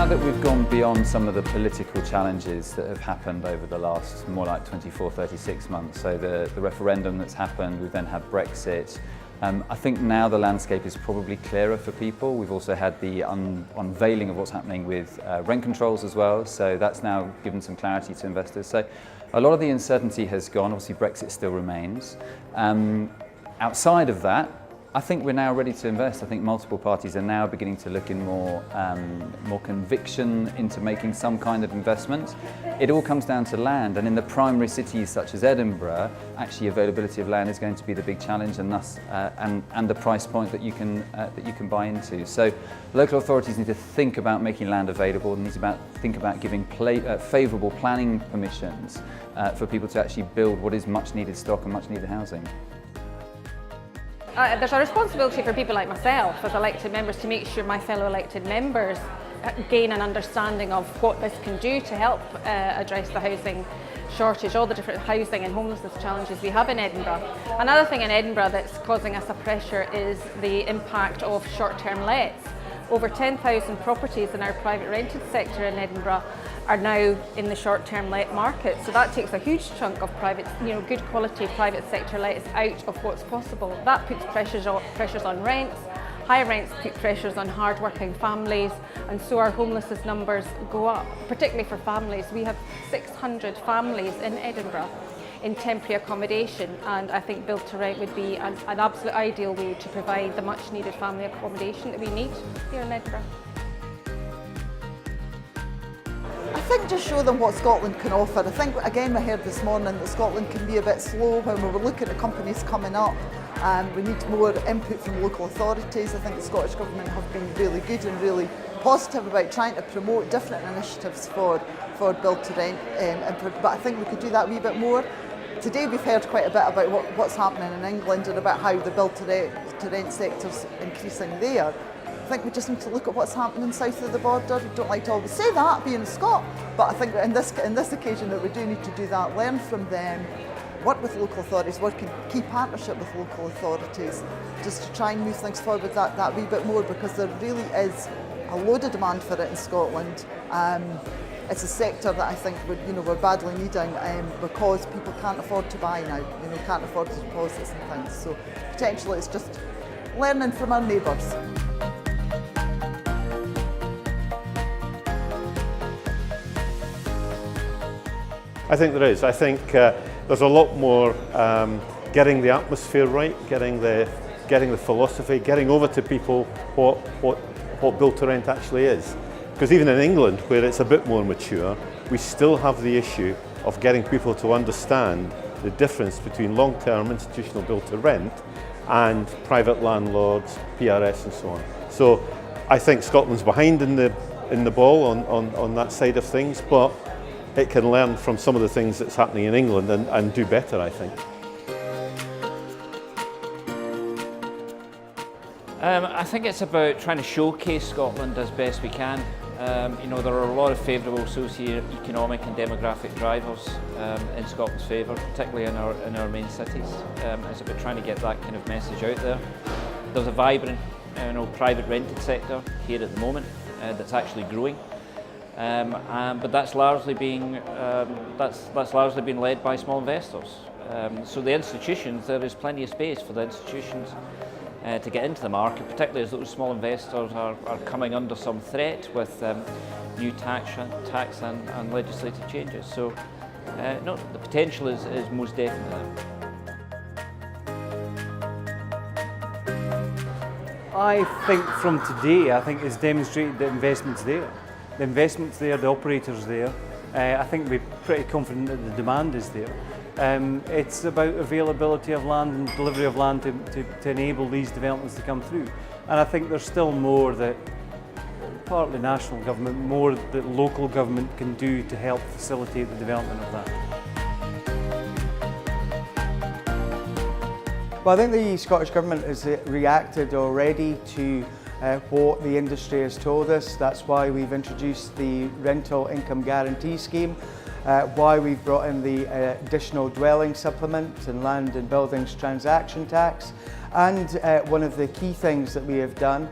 that we've gone beyond some of the political challenges that have happened over the last more like 24, 36 months, so the referendum that's happened, we've then had Brexit, I think now the landscape is probably clearer for people. We've also had the unveiling of what's happening with rent controls as well, so that's now given some clarity to investors. So a lot of the uncertainty has gone, obviously Brexit still remains. Outside of that, I think we're now ready to invest. I think multiple parties are now beginning to look in more conviction into making some kind of investment. It all comes down to land, and in the primary cities such as Edinburgh, actually availability of land is going to be the big challenge, and thus and the price point that you can buy into. So local authorities need to think about making land available, and think about giving favourable planning permissions for people to actually build what is much needed stock and much needed housing. There's a responsibility for people like myself as elected members to make sure my fellow elected members gain an understanding of what this can do to help address the housing shortage, all the different housing and homelessness challenges we have in Edinburgh. Another thing in Edinburgh that's causing us a pressure is the impact of short-term lets. Over 10,000 properties in our private rented sector in Edinburgh are now in the short-term let market. So that takes a huge chunk of private, good quality private sector lets out of what's possible. That puts pressures on rents. Higher rents put pressures on hard-working families, and so our homelessness numbers go up, particularly for families. We have 600 families in Edinburgh in temporary accommodation, and I think build to rent would be an absolute ideal way to provide the much needed family accommodation that we need here in Edinburgh. I think just show them what Scotland can offer. I think, again, we heard this morning that Scotland can be a bit slow when we were looking at companies coming up. We need more input from local authorities. I think the Scottish Government have been really good and really positive about trying to promote different initiatives for build to rent, but I think we could do that a wee bit more. Today we've heard quite a bit about what's happening in England and about how the build to rent sector's increasing there. I think we just need to look at what's happening south of the border. We don't like to always say that, being a Scot, but I think in this occasion that we do need to do that, learn from them, work with local authorities, work in key partnership with local authorities, just to try and move things forward that wee bit more, because there really is a load of demand for it in Scotland. It's a sector that I think we're badly needing because people can't afford to buy now, can't afford the deposits and things. So potentially it's just learning from our neighbours. I think there is. I think there's a lot more getting the atmosphere right, getting the philosophy, getting over to people what build to rent actually is. Because even in England, where it's a bit more mature, we still have the issue of getting people to understand the difference between long-term institutional build to rent and private landlords, PRS and so on. So I think Scotland's behind in the ball on that side of things, but it can learn from some of the things that's happening in England and do better, I think. I think it's about trying to showcase Scotland as best we can. There are a lot of favourable socio-economic and demographic drivers in Scotland's favour, particularly in our main cities. It's about trying to get that kind of message out there. There's a vibrant private rented sector here at the moment that's actually growing. But that's largely being led by small investors. So the institutions, there is plenty of space for the institutions to get into the market, particularly as those small investors are coming under some threat with new tax and legislative changes. So no, the potential is most definitely there. I think from today, I think it's demonstrated that investment's there. The investment's there, the operator's there. I think we're pretty confident that the demand is there. It's about availability of land and delivery of land to enable these developments to come through. And I think there's still more that partly national government, more that local government can do to help facilitate the development of that. Well, I think the Scottish Government has reacted already to what the industry has told us. That's why we've introduced the Rental Income Guarantee Scheme, why we've brought in the additional dwelling supplement and land and buildings transaction tax. And one of the key things that we have done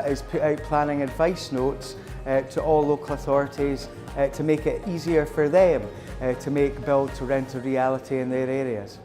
is put out planning advice notes to all local authorities to make it easier for them to make build to rent a reality in their areas.